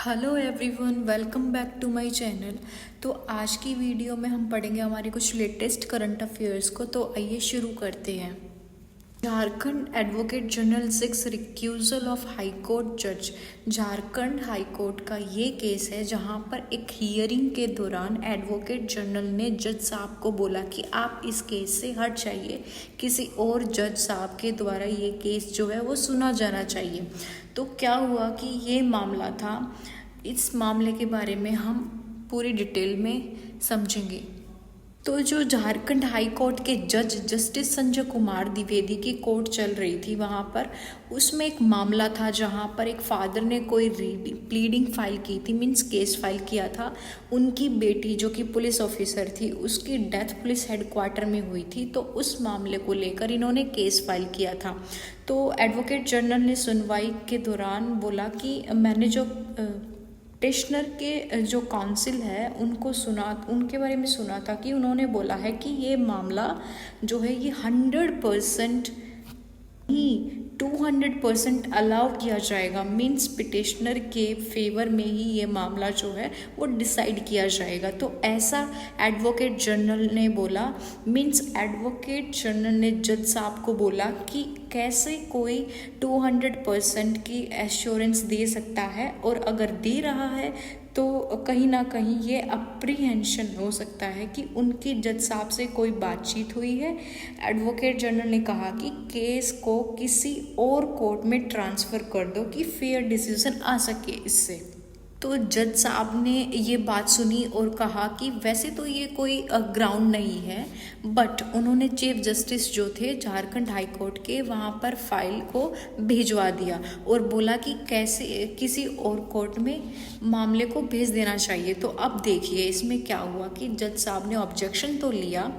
Hello everyone, welcome back to my channel. तो आज की वीडियो में हम पढ़ेंगे हमारे कुछ लेटेस्ट करंट अफेयर्स को। तो आइए शुरू करते हैं। Jharkhand advocate general 6 recusal of high court जज। झारखंड हाई कोर्ट का ये केस है जहां पर एक हियरिंग के दौरान एडवोकेट जनरल ने जज साहब को बोला कि आप इस केस से हट जाइए, किसी और जज साहब के द्वारा ये केस जो है वो सुना जाना चाहिए। तो क्या हुआ कि ये मामला था, इस मामले के बारे में हम पूरी डिटेल में समझेंगे। तो जो झारखंड हाई कोर्ट के जज जस्टिस संजय कुमार द्विवेदी की कोर्ट चल रही थी वहाँ पर, उसमें एक मामला था जहाँ पर एक फादर ने कोई प्लीडिंग फाइल की थी, मीन्स केस फाइल किया था। उनकी बेटी जो कि पुलिस ऑफिसर थी, उसकी डेथ पुलिस हेडक्वार्टर में हुई थी। तो उस मामले को लेकर इन्होंने केस फाइल किया था। तो एडवोकेट जनरल ने सुनवाई के दौरान बोला कि मैंने जो पिटिशनर के जो काउंसिल है उनके बारे में सुना था कि उन्होंने बोला है कि ये मामला जो है ये 100% ही 200% अलाउ किया जाएगा, मीन्स पिटिशनर के फेवर में ही ये मामला जो है वो डिसाइड किया जाएगा। तो ऐसा एडवोकेट जनरल ने बोला, मीन्स एडवोकेट जनरल ने जज साहब को बोला कि कैसे कोई 200% की एश्योरेंस दे सकता है, और अगर दे रहा है तो कहीं ना कहीं ये अप्रीहेंशन हो सकता है कि उनकी जज साहब से कोई बातचीत हुई है। एडवोकेट जनरल ने कहा कि केस को किसी और कोर्ट में ट्रांसफ़र कर दो कि फेयर डिसीजन आ सके इससे। तो जज साहब ने ये बात सुनी और कहा कि वैसे तो ये कोई ग्राउंड नहीं है, बट उन्होंने चीफ जस्टिस जो थे झारखंड हाई कोर्ट के वहाँ पर फाइल को भिजवा दिया और बोला कि कैसे किसी और कोर्ट में मामले को भेज देना चाहिए। तो अब देखिए इसमें क्या हुआ कि जज साहब ने ऑब्जेक्शन तो लिया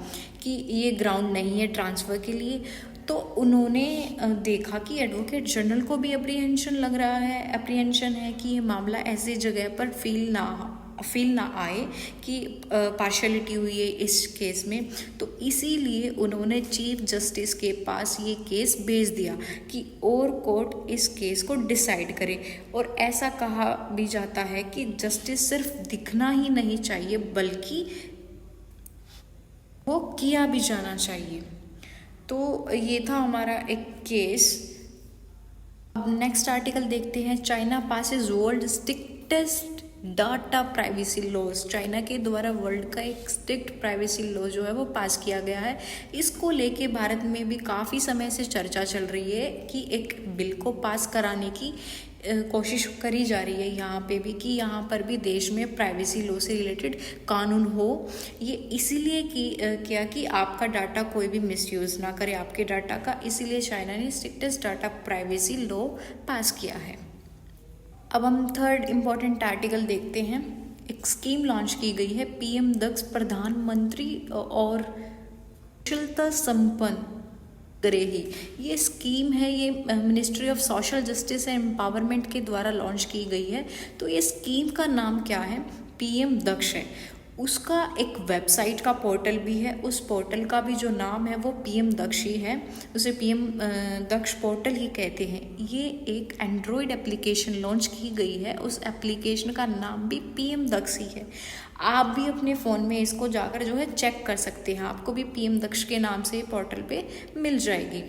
कि ये ग्राउंड नहीं है ट्रांसफ़र के लिए। तो उन्होंने देखा कि एडवोकेट जनरल को भी अप्रीहेंशन है कि ये मामला ऐसी जगह पर फील ना आए कि पार्शियलिटी हुई है इस केस में। तो इसीलिए उन्होंने चीफ जस्टिस के पास ये केस भेज दिया कि और कोर्ट इस केस को डिसाइड करे। और ऐसा कहा भी जाता है कि जस्टिस सिर्फ दिखना ही नहीं चाहिए बल्कि वो किया भी जाना चाहिए। तो ये था हमारा एक केस। अब नेक्स्ट आर्टिकल देखते हैं। China passes world strictest data privacy laws. China के द्वारा वर्ल्ड का एक स्ट्रिक्ट प्राइवेसी लॉ जो है वो पास किया गया है। इसको लेके भारत में भी काफ़ी समय से चर्चा चल रही है कि एक बिल को पास कराने की कोशिश करी जा रही है यहाँ पे भी, कि यहाँ पर भी देश में प्राइवेसी लॉ से रिलेटेड कानून हो। ये इसीलिए किया कि आपका डाटा कोई भी मिसयूज़ ना करे आपके डाटा का, इसीलिए चाइना ने स्ट्रिक्टेस्ट डाटा प्राइवेसी लॉ पास किया है। अब हम थर्ड इम्पॉर्टेंट आर्टिकल देखते हैं। एक स्कीम लॉन्च की गई है, पीएम दक्ष प्रधानमंत्री और कुशलता संपन्न गृही। ये स्कीम है, ये ministry of social justice and empowerment के द्वारा लॉन्च की गई है। तो ये स्कीम का नाम क्या है? पीएम दक्ष है। उसका एक वेबसाइट का पोर्टल भी है, उस पोर्टल का भी जो नाम है वो पीएम दक्ष ही है, उसे पीएम दक्ष पोर्टल ही कहते हैं। ये एक एंड्रॉयड एप्लीकेशन लॉन्च की गई है, उस एप्लीकेशन का नाम भी पीएम दक्ष ही है। आप भी अपने फ़ोन में इसको जाकर जो है चेक कर सकते हैं, आपको भी पीएम दक्ष के नाम से पोर्टल पे मिल जाएगी।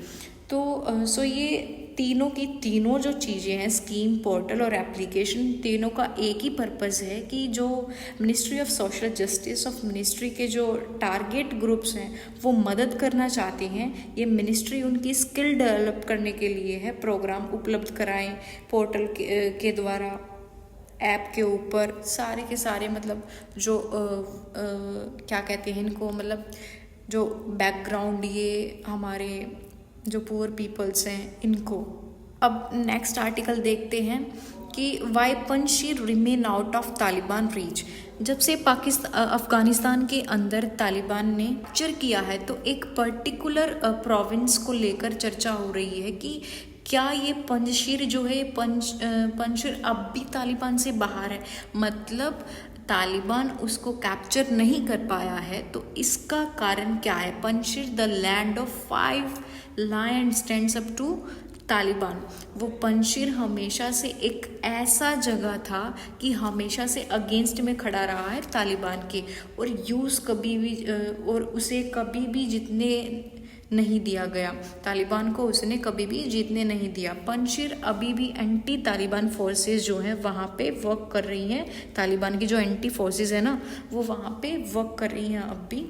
तो सो ये तीनों की तीनों जो चीज़ें हैं, स्कीम, पोर्टल और एप्लीकेशन, तीनों का एक ही पर्पज़ है कि जो ministry of social justice of ministry के जो टारगेट ग्रुप्स हैं वो मदद करना चाहते हैं। ये मिनिस्ट्री उनकी स्किल डेवलप करने के लिए है, प्रोग्राम उपलब्ध कराएं पोर्टल के द्वारा, ऐप के ऊपर सारे के सारे, मतलब जो क्या कहते हैं इनको, मतलब जो बैकग्राउंड ये हमारे जो पुअर पीपल्स हैं इनको। अब नेक्स्ट आर्टिकल देखते हैं कि why Panjshir remain out of Taliban reach. जब से अफगानिस्तान के अंदर तालिबान ने कैप्चर किया है तो एक पर्टिकुलर प्रोविंस को लेकर चर्चा हो रही है कि क्या ये पंजशीर जो है पंजशीर अब भी तालिबान से बाहर है, मतलब तालिबान उसको कैप्चर नहीं कर पाया है। तो इसका कारण क्या है? Panjshir the land of 5 lion stands up to Taliban, वो पंजशीर हमेशा से एक ऐसा जगह था कि हमेशा से अगेंस्ट में खड़ा रहा है तालिबान के, और यूज़ कभी भी और उसे कभी भी जीतने नहीं दिया गया। तालिबान को उसने कभी भी जीतने नहीं दिया। पंजशीर अभी भी एंटी तालिबान फोर्सेस जो हैं वहाँ पे वर्क कर रही हैं। तालिबान की जो एंटी फोर्सेस है ना, वो वहाँ पे वर्क कर रही हैं अब भी,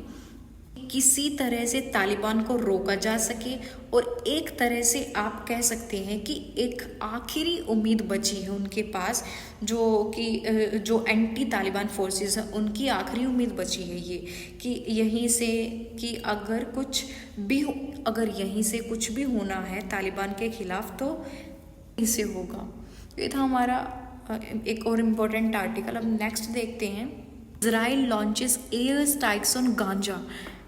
किसी तरह से तालिबान को रोका जा सके। और एक तरह से आप कह सकते हैं कि एक आखिरी उम्मीद बची है उनके पास, जो एंटी तालिबान फोर्सेस हैं उनकी आखिरी उम्मीद बची है ये, कि यहीं से कि अगर यहीं से कुछ भी होना है तालिबान के खिलाफ तो इसे होगा। ये था हमारा एक और इम्पोर्टेंट आर्टिकल। अब नेक्स्ट देखते हैं। Israel launches air strikes on गांजा।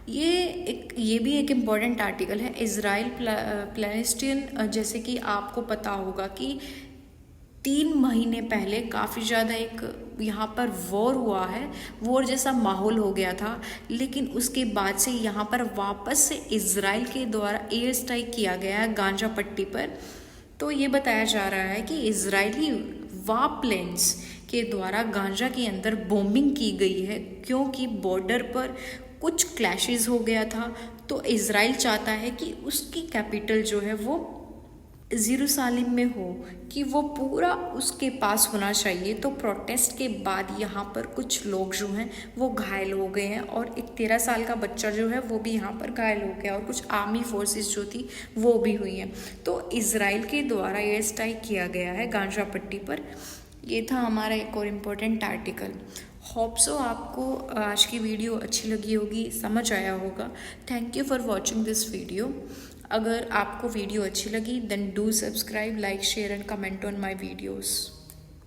ये भी एक इम्पॉर्टेंट आर्टिकल है। इजराइल पैलेस्टीन, जैसे कि आपको पता होगा कि 3 महीने पहले काफ़ी ज़्यादा एक यहाँ पर वॉर हुआ है, वॉर जैसा माहौल हो गया था, लेकिन उसके बाद से यहाँ पर वापस से इजराइल के द्वारा एयर स्ट्राइक किया गया है गांजा पट्टी पर। तो ये बताया जा रहा है कि इजरायली वारप्लेन्स के द्वारा गांजा के अंदर बॉम्बिंग की गई है, क्योंकि बॉर्डर पर कुछ क्लैशेस हो गया था। तो इजराइल चाहता है कि उसकी कैपिटल जो है वो यरूशलेम में हो, कि वो पूरा उसके पास होना चाहिए। तो प्रोटेस्ट के बाद यहाँ पर कुछ लोग जो हैं वो घायल हो गए हैं, और एक 13 साल का बच्चा जो है वो भी यहाँ पर घायल हो गया, और कुछ आर्मी फोर्सेस जो थी वो भी हुई हैं। तो इजराइल के द्वारा एयर स्ट्राइक किया गया है गांजा पट्टी पर। ये था हमारा एक और इम्पोर्टेंट आर्टिकल। होप सो आपको आज की वीडियो अच्छी लगी होगी, समझ आया होगा। Thank you for watching this video. अगर आपको वीडियो अच्छी लगी then do subscribe, like, share and comment on my videos.